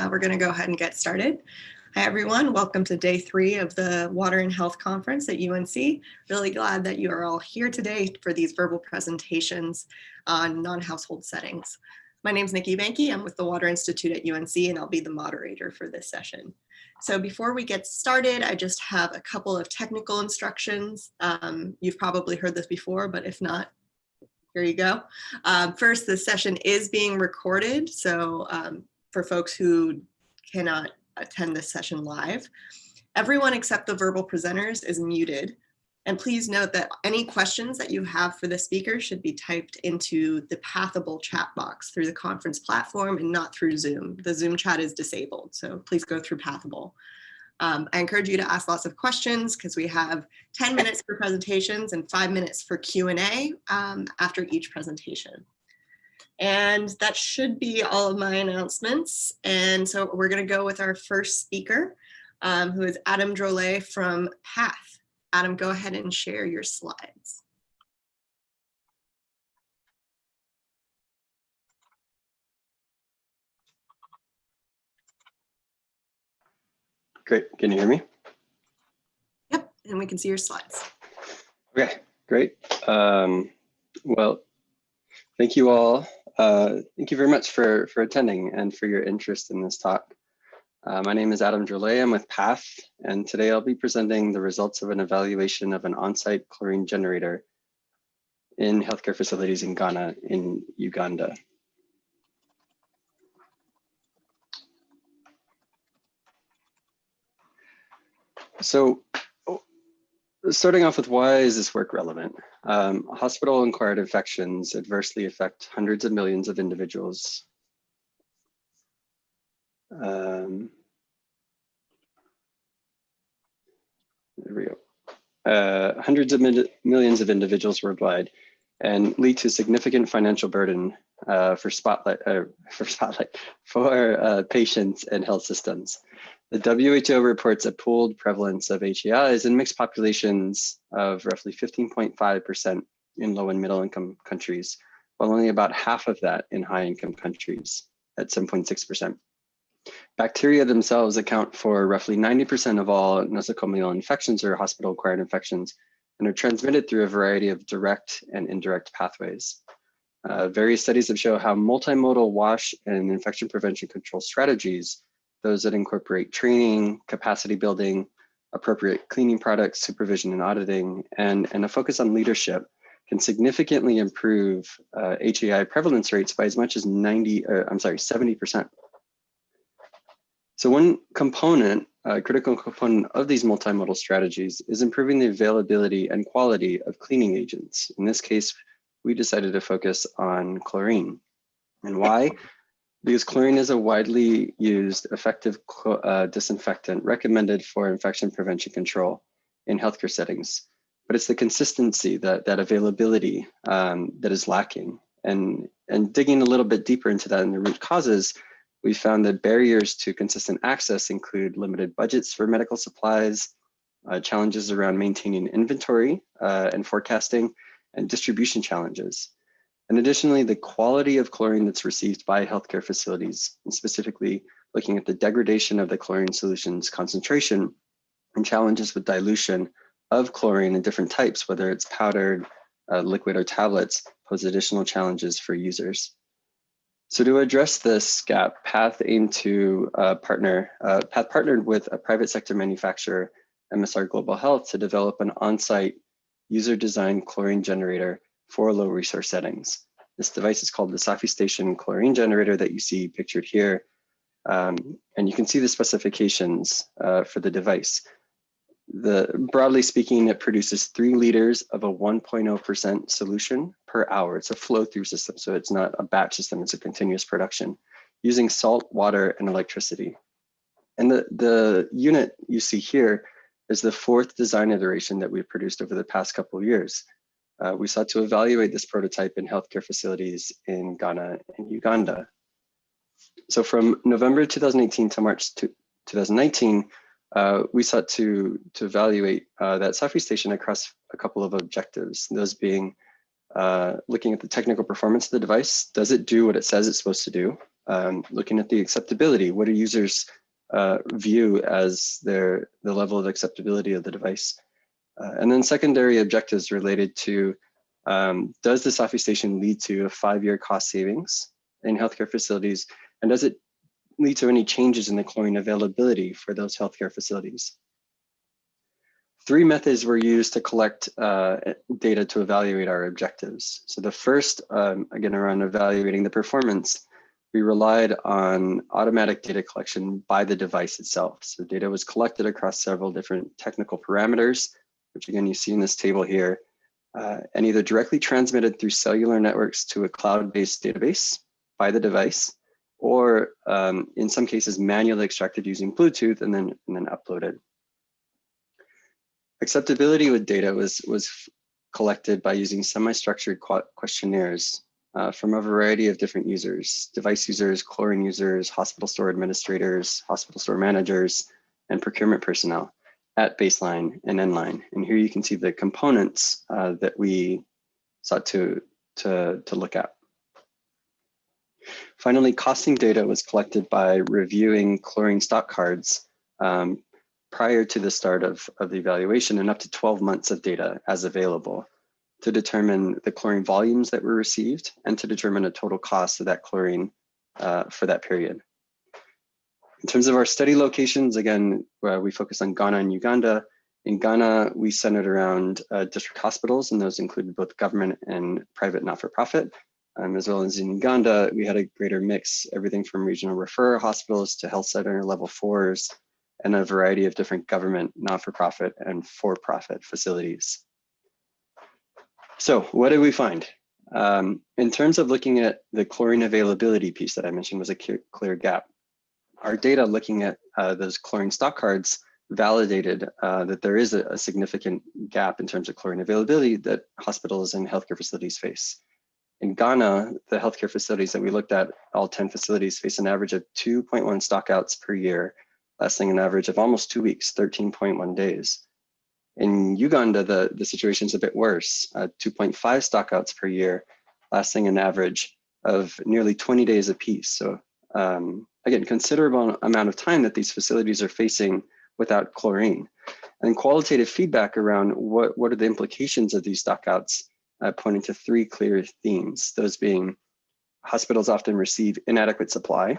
We're going to go ahead and get started. Hi, everyone. Welcome to day 3 of the Water and Health Conference at UNC. Really glad that you are all here today for these verbal presentations on non-household settings. My name is Nikki Banky. I'm with the Water Institute at UNC, and I'll be the moderator for this session. So before we get started, I just have a couple of technical instructions. You've probably heard this before, but if not, here you go. First, this session is being recorded. So for folks who cannot attend this session live, everyone except the verbal presenters is muted. And please note that any questions that you have for the speaker should be typed into the Pathable chat box through the conference platform and not through Zoom. The Zoom chat is disabled, so please go through Pathable. I encourage you to ask lots of questions because we have 10 minutes for presentations and 5 minutes for Q&A after each presentation. And that should be all of my announcements. And so we're going to go with our first speaker, who is Adam Drolet from PATH. Adam, go ahead and share your slides. Great, can you hear me? Yep, and we can see your slides. Okay, great. Well, thank you all. Thank you very much for attending and for your interest in this talk. My name is Adam Drolet. I'm with PATH, and today I'll be presenting the results of an evaluation of an on-site chlorine generator in healthcare facilities in Ghana and Uganda. So, starting off with why is this work relevant? Hospital-acquired infections adversely affect hundreds of millions of individuals. There we go. Hundreds of millions of individuals worldwide, and lead to significant financial burden for patients and health systems. The WHO reports a pooled prevalence of HAIs in mixed populations of roughly 15.5% in low and middle income countries, while only about half of that in high income countries at 7.6%. Bacteria themselves account for roughly 90% of all nosocomial infections or hospital-acquired infections, and are transmitted through a variety of direct and indirect pathways. Various studies have shown how multimodal wash and infection prevention control strategies, those that incorporate training, capacity building, appropriate cleaning products, supervision and auditing, and a focus on leadership, can significantly improve HAI prevalence rates by as much as 70%. So one component, critical component of these multimodal strategies is improving the availability and quality of cleaning agents. In this case, we decided to focus on chlorine. And why? Because chlorine is a widely used effective disinfectant recommended for infection prevention control in healthcare settings. But it's the consistency, that availability that is lacking. And digging a little bit deeper into that and the root causes, we found that barriers to consistent access include limited budgets for medical supplies, challenges around maintaining inventory and forecasting, and distribution challenges. And additionally, the quality of chlorine that's received by healthcare facilities, and specifically looking at the degradation of the chlorine solution's concentration and challenges with dilution of chlorine in different types, whether it's powdered, liquid, or tablets, pose additional challenges for users. So to address this gap, PATH aimed to PATH partnered with a private sector manufacturer, MSR Global Health, to develop an on-site user-designed chlorine generator for low resource settings. This device is called the Cofie Station Chlorine Generator that you see pictured here. And you can see the specifications for the device. Broadly speaking, it produces 3 liters of a 1.0% solution per hour. It's a flow-through system, so it's not a batch system, it's a continuous production, using salt, water, and electricity. And the unit you see here is the 4th design iteration that we've produced over the past couple of years. We sought to evaluate this prototype in healthcare facilities in Ghana and Uganda. So from November 2018 to March 2019, we sought to evaluate that Cofie station across a couple of objectives, those being looking at the technical performance of the device. Does it do what it says it's supposed to do? looking at the acceptability. What do users view as the level of acceptability of the device? And then secondary objectives related to, does the Cofie station lead to a 5-year cost savings in healthcare facilities? And does it lead to any changes in the chlorine availability for those healthcare facilities? 3 methods were used to collect data to evaluate our objectives. So the first, again, around evaluating the performance, we relied on automatic data collection by the device itself. So data was collected across several different technical parameters, which again, you see in this table here, and either directly transmitted through cellular networks to a cloud-based database by the device, or in some cases manually extracted using Bluetooth and then uploaded. Acceptability with data was collected by using semi-structured questionnaires from a variety of different users: device users, chlorine users, hospital store administrators, hospital store managers, and procurement personnel at baseline and endline. And here you can see the components that we sought to look at. Finally, costing data was collected by reviewing chlorine stock cards prior to the start of the evaluation, and up to 12 months of data as available to determine the chlorine volumes that were received and to determine a total cost of that chlorine for that period. In terms of our study locations, again, we focused on Ghana and Uganda. In Ghana, we centered around district hospitals, and those included both government and private not-for-profit. As well as in Uganda, we had a greater mix, everything from regional referral hospitals to health center level 4s, and a variety of different government, not-for-profit, and for-profit facilities. So what did we find? In terms of looking at the chlorine availability piece that I mentioned was a clear gap. Our data looking at those chlorine stock cards validated that there is a significant gap in terms of chlorine availability that hospitals and healthcare facilities face. In Ghana, the healthcare facilities that we looked at, all 10 facilities, face an average of 2.1 stockouts per year, lasting an average of almost 2 weeks, 13.1 days. In Uganda, the situation is a bit worse, 2.5 stockouts per year, lasting an average of nearly 20 days apiece. So again, considerable amount of time that these facilities are facing without chlorine. And qualitative feedback around what are the implications of these stockouts, pointing to 3 clear themes, those being hospitals often receive inadequate supply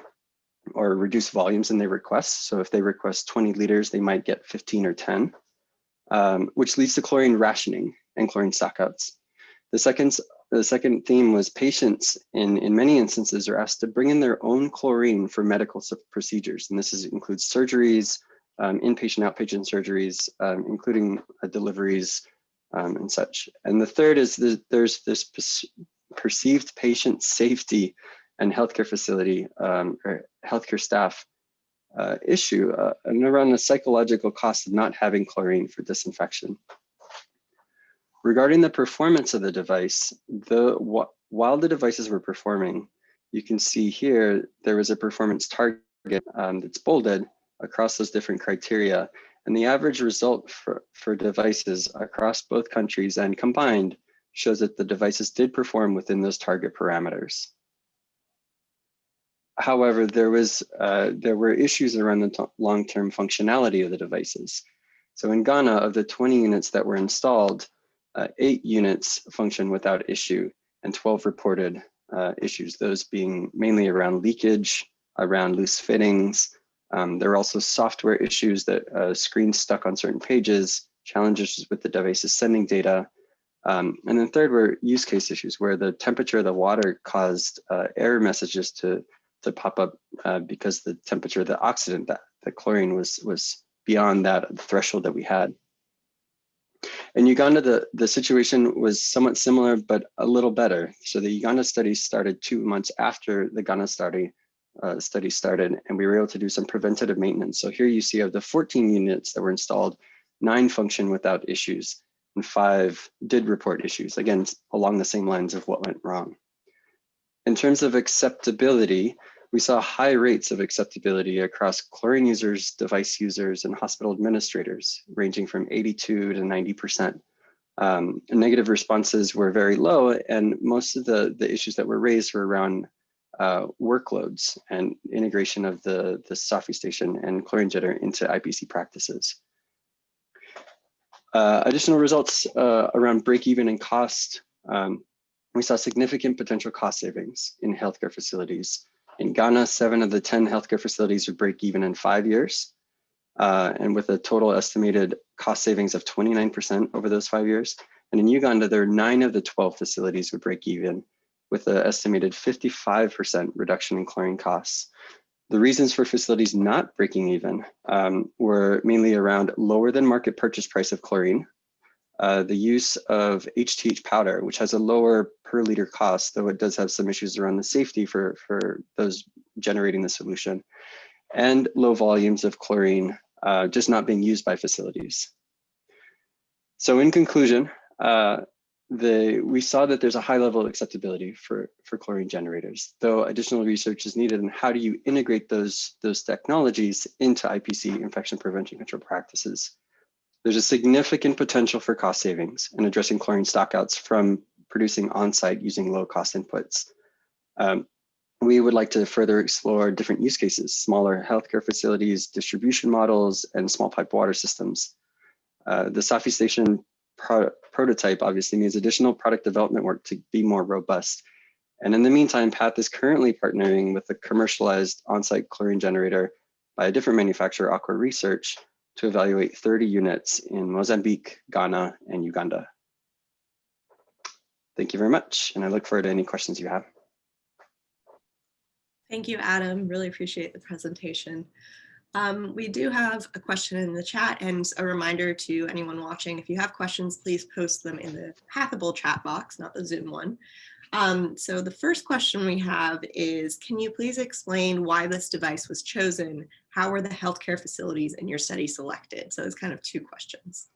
or reduced volumes in their requests. So if they request 20 liters, they might get 15 or 10, which leads to chlorine rationing and chlorine stockouts. The second theme was patients in many instances are asked to bring in their own chlorine for medical procedures. And this includes surgeries, inpatient, outpatient surgeries, including deliveries and such. And the third is there's this perceived patient safety and healthcare facility or healthcare staff issue and around the psychological cost of not having chlorine for disinfection. Regarding the performance of the device, while the devices were performing, you can see here there was a performance target that's bolded across those different criteria. And the average result for devices across both countries and combined shows that the devices did perform within those target parameters. However, there were issues around the long-term functionality of the devices. So in Ghana, of the 20 units that were installed, 8 units function without issue and 12 reported issues, those being mainly around leakage, around loose fittings. There are also software issues that screens stuck on certain pages, challenges with the devices sending data. And then third were use case issues where the temperature of the water caused error messages to pop up because the temperature of the oxidant, the chlorine was beyond that threshold that we had. In Uganda, the situation was somewhat similar, but a little better. So the Uganda study started 2 months after the Ghana study started, and we were able to do some preventative maintenance. So here you see of the 14 units that were installed, 9 function without issues, and 5 did report issues, again, along the same lines of what went wrong. In terms of acceptability, we saw high rates of acceptability across chlorine users, device users, and hospital administrators, ranging from 82 to 90%. Negative responses were very low, and most of the issues that were raised were around workloads and integration of the Cofie station and chlorine generator into IPC practices. Additional results around break-even and cost. We saw significant potential cost savings in healthcare facilities. In Ghana, 7 of the 10 healthcare facilities would break even in 5 years, and with a total estimated cost savings of 29% over those 5 years. And in Uganda, there are 9 of the 12 facilities would break even, with an estimated 55% reduction in chlorine costs. The reasons for facilities not breaking even were mainly around lower than market purchase price of chlorine, the use of HTH powder, which has a lower per liter cost, though it does have some issues around the safety for those generating the solution, and low volumes of chlorine just not being used by facilities. So in conclusion, we saw that there's a high level of acceptability for chlorine generators, though additional research is needed on how do you integrate those technologies into IPC, infection prevention control practices. There's a significant potential for cost savings in addressing chlorine stockouts from producing on-site using low-cost inputs. We would like to further explore different use cases, smaller healthcare facilities, distribution models, and small pipe water systems. The Cofie station prototype obviously needs additional product development work to be more robust. And in the meantime, PATH is currently partnering with a commercialized on-site chlorine generator by a different manufacturer, Aqua Research, to evaluate 30 units in Mozambique, Ghana, and Uganda. Thank you very much, and I look forward to any questions you have. Thank you, Adam. Really appreciate the presentation. We do have a question in the chat, and a reminder to anyone watching, if you have questions, please post them in the Pathable chat box, not the Zoom one. So the first question we have is, can you please explain why this device was chosen? How were the healthcare facilities in your study selected? So it's kind of 2 questions.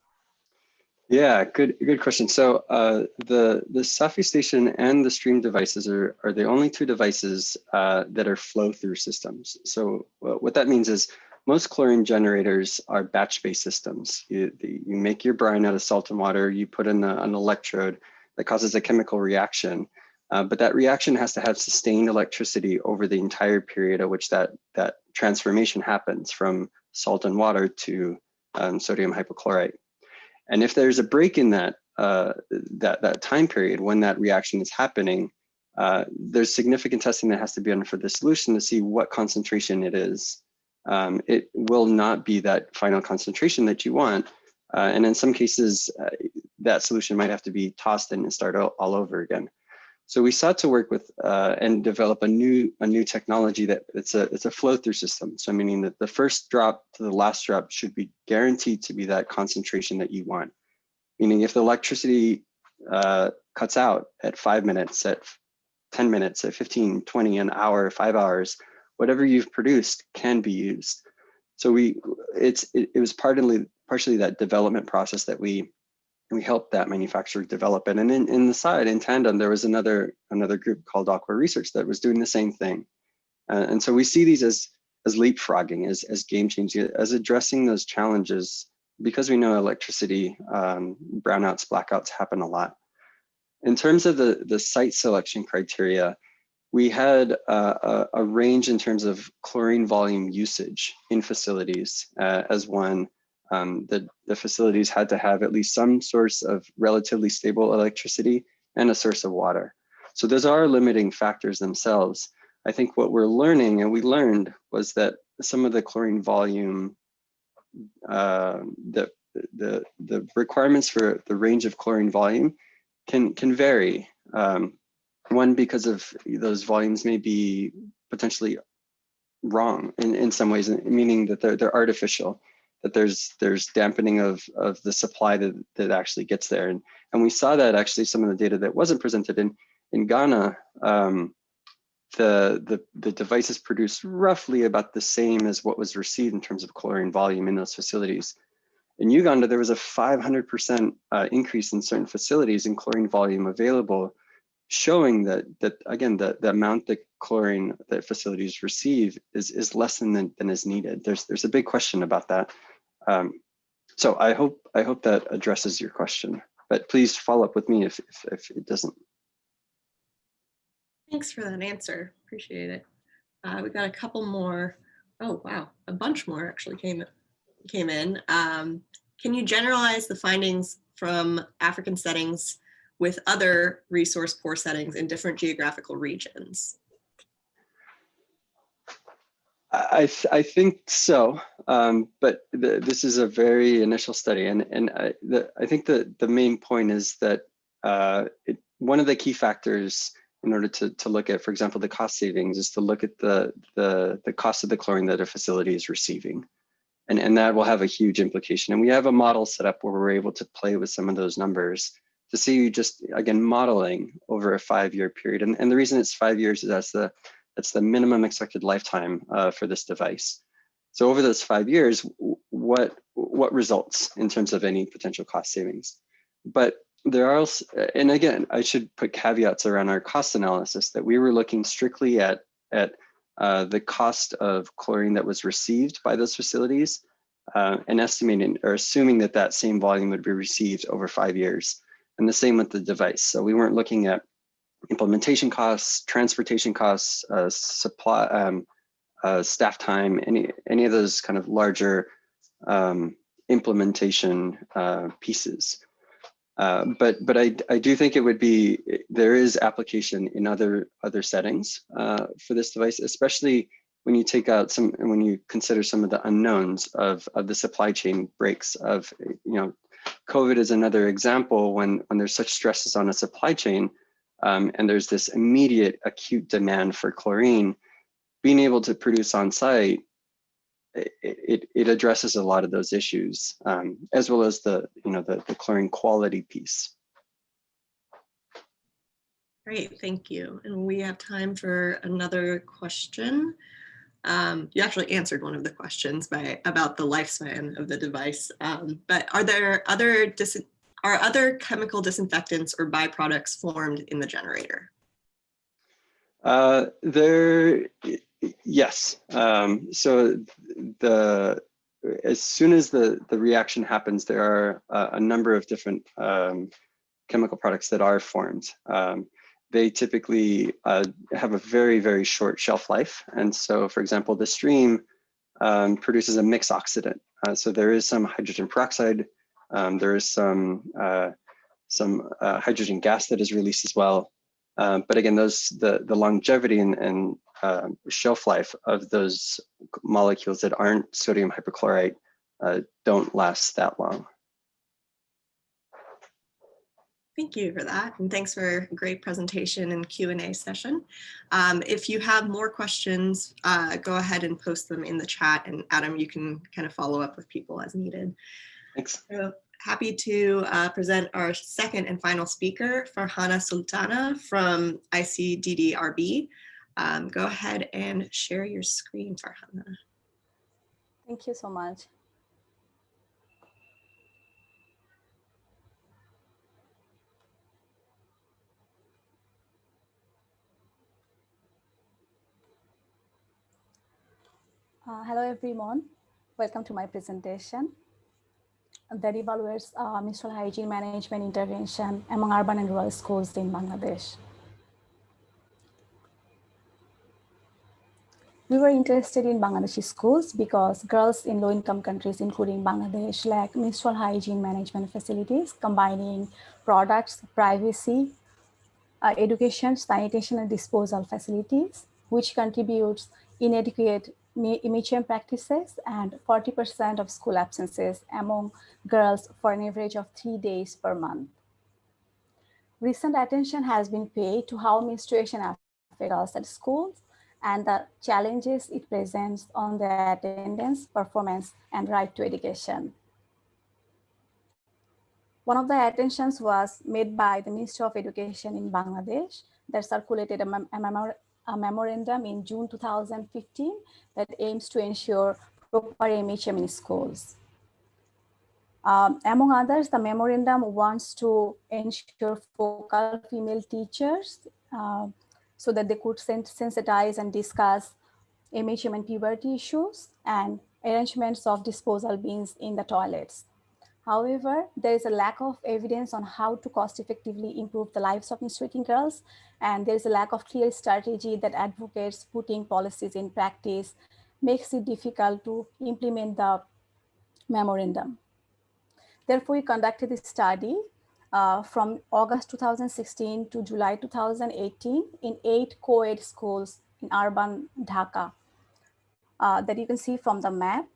Yeah, good question. So the Cofie station and the stream devices are the only 2 devices that are flow-through systems. So what that means is most chlorine generators are batch-based systems. You make your brine out of salt and water, you put in an electrode that causes a chemical reaction, but that reaction has to have sustained electricity over the entire period at which that transformation happens from salt and water to sodium hypochlorite. And if there's a break in that time period when that reaction is happening, there's significant testing that has to be done for the solution to see what concentration it is. It will not be that final concentration that you want. And in some cases, that solution might have to be tossed in and start all over again. So we sought to work with and develop a new technology that it's a flow through system. So meaning that the first drop to the last drop should be guaranteed to be that concentration that you want. Meaning if the electricity cuts out at 5 minutes, at 10 minutes, at 15, 20, an hour, 5 hours, whatever you've produced can be used. So it was partially that development process that we helped that manufacturer develop it. And in the side, in tandem, there was another group called Aqua Research that was doing the same thing. And so we see these as leapfrogging, as game changing, as addressing those challenges, because we know electricity, brownouts, blackouts happen a lot. In terms of the site selection criteria, we had a range in terms of chlorine volume usage in facilities as one. The facilities had to have at least some source of relatively stable electricity and a source of water. So those are limiting factors themselves. I think what we're learning, and we learned, was that some of the chlorine volume, the requirements for the range of chlorine volume can vary. One, because of those volumes may be potentially wrong in some ways, meaning that they're artificial, that there's dampening of the supply that actually gets there. And we saw that actually some of the data that wasn't presented in Ghana, the devices produced roughly about the same as what was received in terms of chlorine volume in those facilities. In Uganda, there was a 500% increase in certain facilities in chlorine volume available, showing that again, the amount that chlorine that facilities receive is less than is needed. There's a big question about that. So I hope that addresses your question, but please follow up with me if it doesn't. Thanks for that answer. Appreciate it. We got a couple more. Oh, wow. A bunch more actually came in. Can you generalize the findings from African settings with other resource poor settings in different geographical regions? I think so, but this is a very initial study, and I think the main point is that one of the key factors in order to look at, for example, the cost savings, is to look at the cost of the chlorine that a facility is receiving, and that will have a huge implication. And we have a model set up where we're able to play with some of those numbers to see, just again, modeling over a 5-year period. And the reason it's 5 years is that's the minimum expected lifetime for this device. So over those 5 years, what results in terms of any potential cost savings? But there are also, and again, I should put caveats around our cost analysis, that we were looking strictly at the cost of chlorine that was received by those facilities, and estimating or assuming that that same volume would be received over 5 years. And the same with the device. So we weren't looking at implementation costs, transportation costs, supply, staff time, any of those kind of larger implementation pieces. But I do think it would be, there is application in other settings for this device, especially when you take out when you consider some of the unknowns of the supply chain breaks of, COVID is another example when there's such stresses on a supply chain, and there's this immediate acute demand for chlorine. Being able to produce on site, it addresses a lot of those issues, as well as the chlorine quality piece. Great, thank you. And we have time for another question. You actually answered one of the questions about the lifespan of the device, but are there other chemical disinfectants or byproducts formed in the generator? Yes. So as soon as the reaction happens, there are a number of different chemical products that are formed. They typically have a very, very short shelf life. And so, for example, the stream produces a mixed oxidant. So there is some hydrogen peroxide, there is some hydrogen gas that is released as well. But again, the longevity and shelf life of those molecules that aren't sodium hypochlorite don't last that long. Thank you for that, and thanks for a great presentation and Q&A session. If you have more questions, go ahead and post them in the chat, and Adam, you can kind of follow up with people as needed. Thanks. So, happy to present our second and final speaker, Farhana Sultana from ICDDRB. Go ahead and share your screen, Farhana. Thank you so much. Hello everyone, welcome to my presentation that evaluates menstrual hygiene management intervention among urban and rural schools in Bangladesh. We were interested in Bangladeshi schools because girls in low-income countries, including Bangladesh, lack menstrual hygiene management facilities, combining products, privacy, education, sanitation, and disposal facilities, which contributes inadequate MHM practices and 40% of school absences among girls for an average of 3 days per month. Recent attention has been paid to how menstruation affects girls at schools and the challenges it presents on their attendance, performance, and right to education. One of the attentions was made by the Ministry of Education in Bangladesh that circulated a memorandum in June 2015 that aims to ensure proper MHM in schools. Among others, the memorandum wants to ensure focal female teachers so that they could sensitize and discuss MHM and puberty issues and arrangements of disposal bins in the toilets. However, there is a lack of evidence on how to cost effectively improve the lives of menstruating girls, and there is a lack of clear strategy that advocates putting policies in practice, makes it difficult to implement the memorandum. Therefore, we conducted this study from August 2016 to July 2018 in 8 co-ed schools in urban Dhaka that you can see from the map.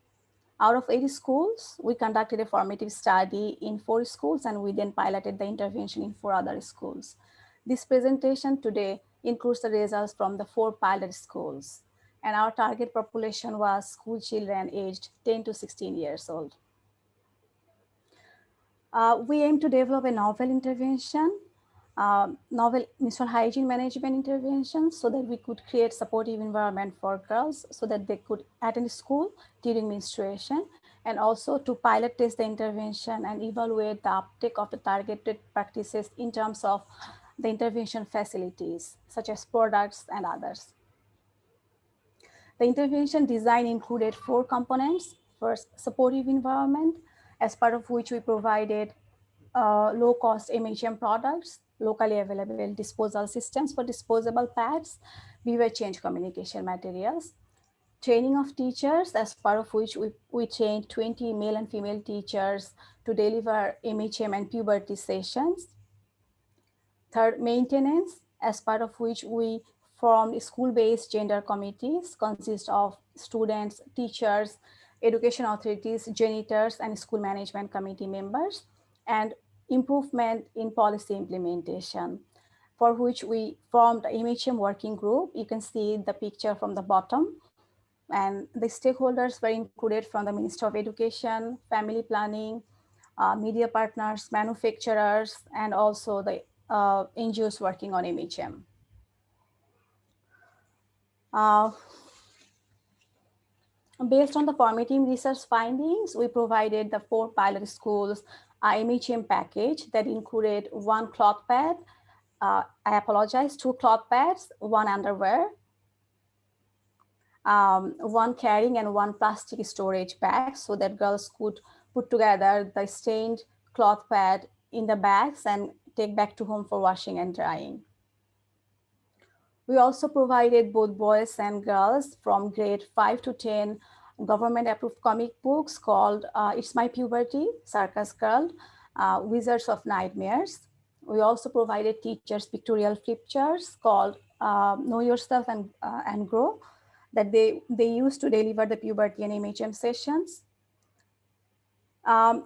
Out of 80 schools, we conducted a formative study in 4 schools, and we then piloted the intervention in 4 other schools. This presentation today includes the results from the 4 pilot schools, and our target population was school children aged 10 to 16 years old. We aim to develop a novel intervention, novel menstrual hygiene management intervention, so that we could create supportive environment for girls so that they could attend school during menstruation, and also to pilot test the intervention and evaluate the uptake of the targeted practices in terms of the intervention facilities, such as products and others. The intervention design included 4 components. First, supportive environment, as part of which we provided low-cost MHM products, locally available disposal systems for disposable pads, behavior change communication materials, training of teachers, as part of which we trained 20 male and female teachers to deliver MHM and puberty sessions. Third, maintenance, as part of which we formed school-based gender committees consist of students, teachers, education authorities, janitors, and school management committee members, and improvement in policy implementation, for which we formed an MHM working group. You can see the picture from the bottom, and the stakeholders were included from the Ministry of Education, Family Planning, media partners, manufacturers, and also the NGOs working on MHM. Based on the formative research findings, we provided the 4 pilot schools MHM package that included 1 cloth pad, 2 cloth pads, 1 underwear, 1 carrying and 1 plastic storage bag, so that girls could put together the stained cloth pad in the bags and take back to home for washing and drying. We also provided both boys and girls from grade 5 to 10 government approved comic books called It's My Puberty, Circus Girl, Wizards of Nightmares. We also provided teachers pictorial flip charts called Know Yourself and Grow, that they use to deliver the puberty and MHM sessions.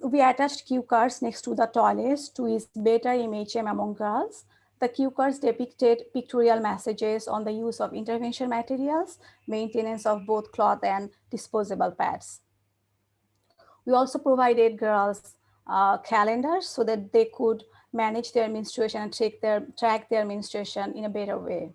We attached cue cards next to the toilets to ease better MHM among girls. The cue cards depicted pictorial messages on the use of intervention materials, maintenance of both cloth and disposable pads. We also provided girls calendars so that they could manage their menstruation and track their menstruation in a better way.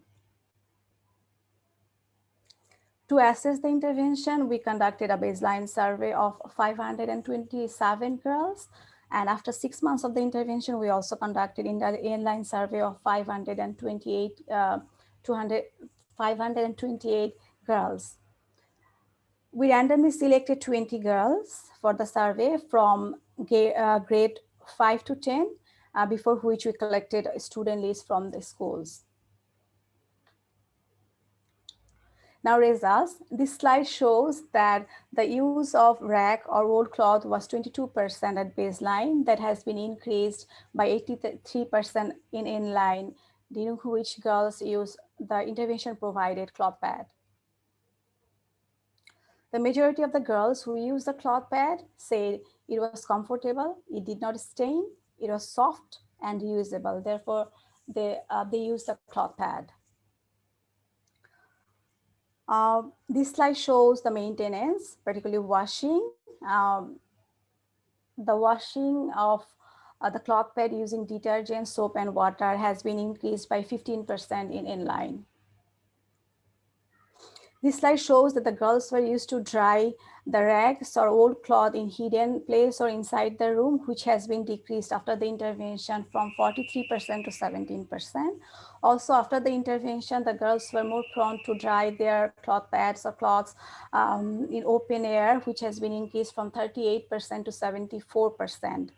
To assess the intervention, we conducted a baseline survey of 527 girls. And after 6 months of the intervention, we also conducted an inline survey of 528 girls. We randomly selected 20 girls for the survey from grade 5 to 10, before which we collected a student list from the schools. Now results. This slide shows that the use of rag or rolled cloth was 22% at baseline. That has been increased by 83% in inline, during which girls use the intervention provided cloth pad. The majority of the girls who used the cloth pad said it was comfortable, it did not stain, it was soft and reusable. Therefore, they used the cloth pad. This slide shows the maintenance, particularly washing. The washing of the cloth pad using detergent, soap, and water has been increased by 15% in inline. This slide shows that the girls were used to dry the rags or old cloth in hidden place or inside the room, which has been decreased after the intervention from 43% to 17%. Also, after the intervention, the girls were more prone to dry their cloth pads or cloths in open air, which has been increased from 38% to 74%.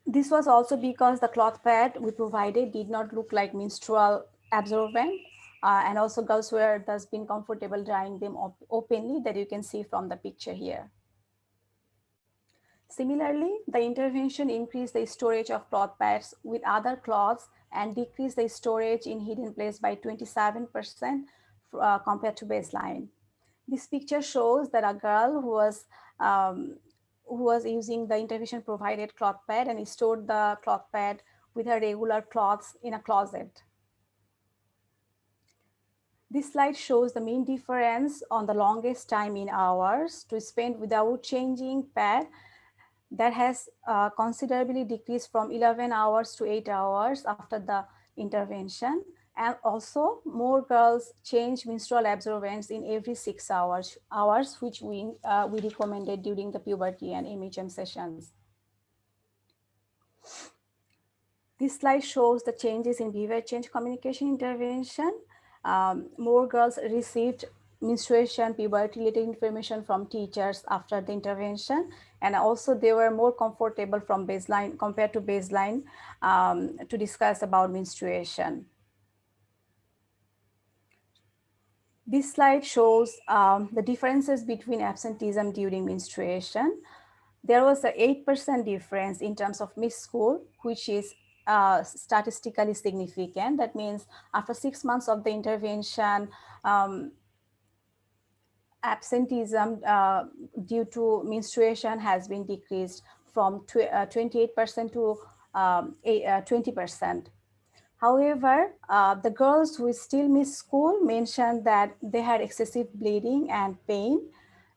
This was also because the cloth pad we provided did not look like menstrual absorbent, and also girls were thus being comfortable drying them openly, that you can see from the picture here. Similarly, the intervention increased the storage of cloth pads with other cloths and decreased the storage in hidden place by 27% compared to baseline. This picture shows that a girl who was using the intervention provided cloth pad and stored the cloth pad with her regular clothes in a closet. This slide shows the mean difference on the longest time in hours to spend without changing pad. That has considerably decreased from 11 hours to 8 hours after the intervention. And also more girls change menstrual absorbents in every 6 hours, which we recommended during the puberty and MHM sessions. This slide shows the changes in behavior change communication intervention. More girls received menstruation, puberty-related information from teachers after the intervention, and also they were more comfortable from baseline compared to baseline to discuss about menstruation. This slide shows the differences between absenteeism during menstruation. There was an 8% difference in terms of missed school, which is statistically significant. That means after 6 months of the intervention, absenteeism due to menstruation has been decreased from 28% to 20%. However, the girls who still missed school mentioned that they had excessive bleeding and pain,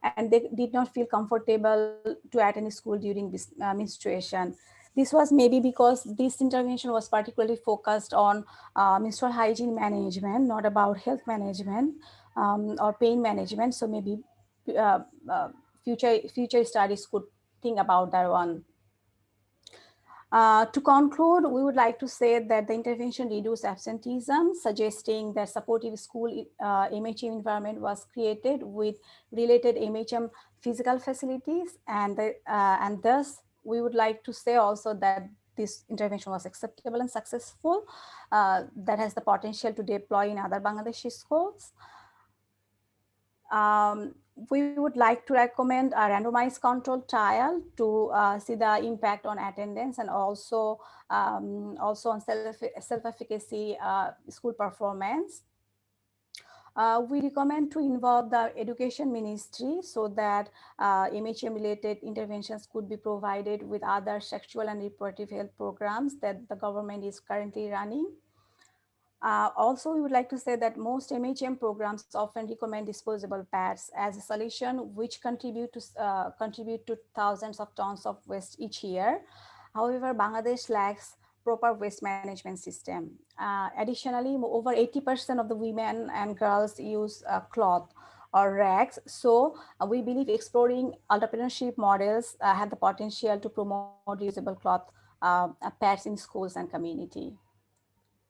and they did not feel comfortable to attend school during this menstruation. This was maybe because this intervention was particularly focused on menstrual hygiene management, not about health management or pain management. So maybe future studies could think about that one. To conclude, we would like to say that the intervention reduced absenteeism, suggesting that supportive school MHM environment was created with related MHM physical facilities, and thus we would like to say also that this intervention was acceptable and successful, that has the potential to deploy in other Bangladeshi schools. We would like to recommend a randomized control trial to see the impact on attendance and also on self-efficacy school performance. We recommend to involve the education ministry so that MHM related interventions could be provided with other sexual and reproductive health programs that the government is currently running. Also, we would like to say that most MHM programs often recommend disposable pads as a solution, which contribute to thousands of tons of waste each year. However, Bangladesh lacks proper waste management system. Additionally, over 80% of the women and girls use cloth or rags. So we believe exploring entrepreneurship models have the potential to promote reusable cloth pads in schools and community.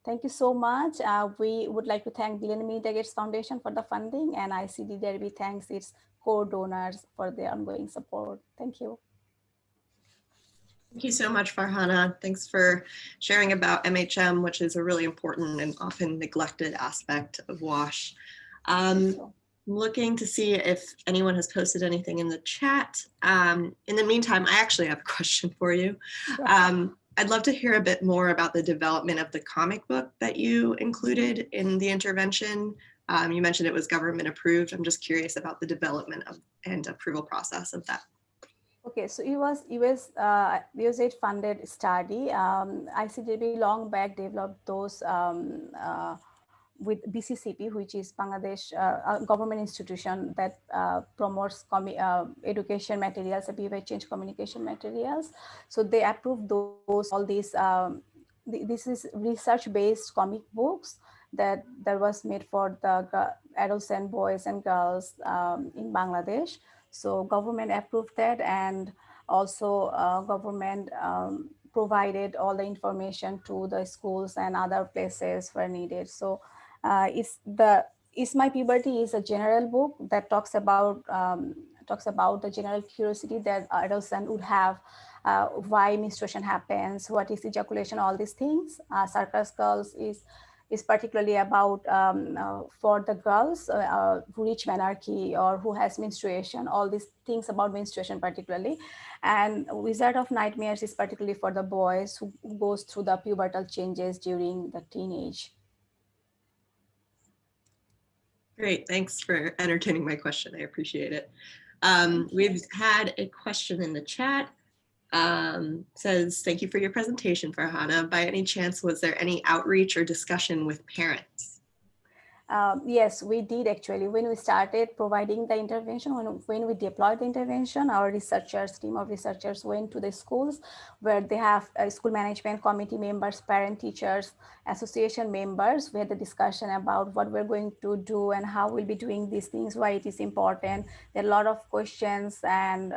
Thank you so much. We would like to thank Bill and Melinda Gates Foundation for the funding, and ICD Derby thanks its core donors for their ongoing support. Thank you. Thank you so much, Farhana. Thanks for sharing about MHM, which is a really important and often neglected aspect of WASH. Looking to see if anyone has posted anything in the chat. In the meantime, I actually have a question for you. Sure. I'd love to hear a bit more about the development of the comic book that you included in the intervention. You mentioned it was government approved. I'm just curious about the development of and approval process of that. Okay, so it was USAID funded study. ICDB long back developed those with BCCP, which is Bangladesh government institution that promotes education materials, behavior change communication materials. So they approved those, all these, this is research-based comic books that was made for the adolescent boys and girls in Bangladesh. So government approved that, and also government provided all the information to the schools and other places where needed. So Is My Puberty is a general book that talks about the general curiosity that adolescent would have, why menstruation happens, what is ejaculation, all these things. Circus Girls is particularly about for the girls who reach menarche or who has menstruation, all these things about menstruation particularly. And Wizard of Nightmares is particularly for the boys who goes through the pubertal changes during the teenage. Great, thanks for entertaining my question. I appreciate it. We've had a question in the chat. Says, thank you for your presentation, Farhana. By any chance, was there any outreach or discussion with parents? Yes, we did actually. When we started providing the intervention, when we deployed the intervention, our team of researchers went to the schools where they have school management committee members, parent teachers, association members. We had the discussion about what we're going to do and how we'll be doing these things, why it is important. There are a lot of questions, and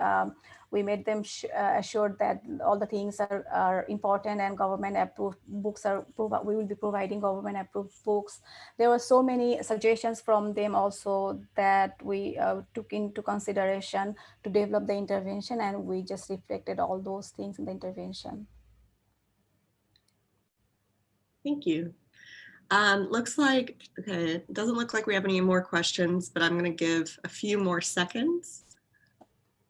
we made them assured that all the things are important and government approved books we will be providing government approved books. There were so many suggestions from them also that we took into consideration to develop the intervention, and we just reflected all those things in the intervention. Thank you. Looks like, okay, it doesn't look like we have any more questions, but I'm going to give a few more seconds.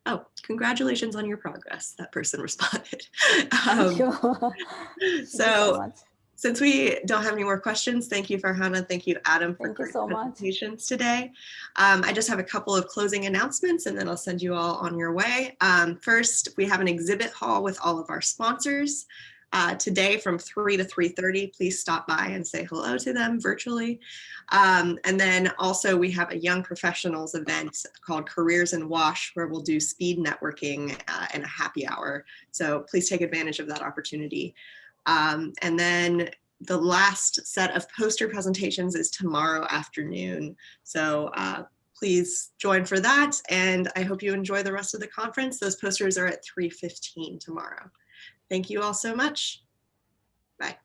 Oh, congratulations on your progress, that person responded. Thank you. So since we don't have any more questions, thank you, Farhana. Thank you, Adam, for great presentations today. I just have a couple of closing announcements, and then I'll send you all on your way. First, we have an exhibit hall with all of our sponsors. Today from 3 to 3:30, please stop by and say hello to them virtually. And then also we have a young professionals event called Careers in Wash, where we'll do speed networking and a happy hour. So please take advantage of that opportunity. And then the last set of poster presentations is tomorrow afternoon. So please join for that. And I hope you enjoy the rest of the conference. Those posters are at 3:15 tomorrow. Thank you all so much. Bye.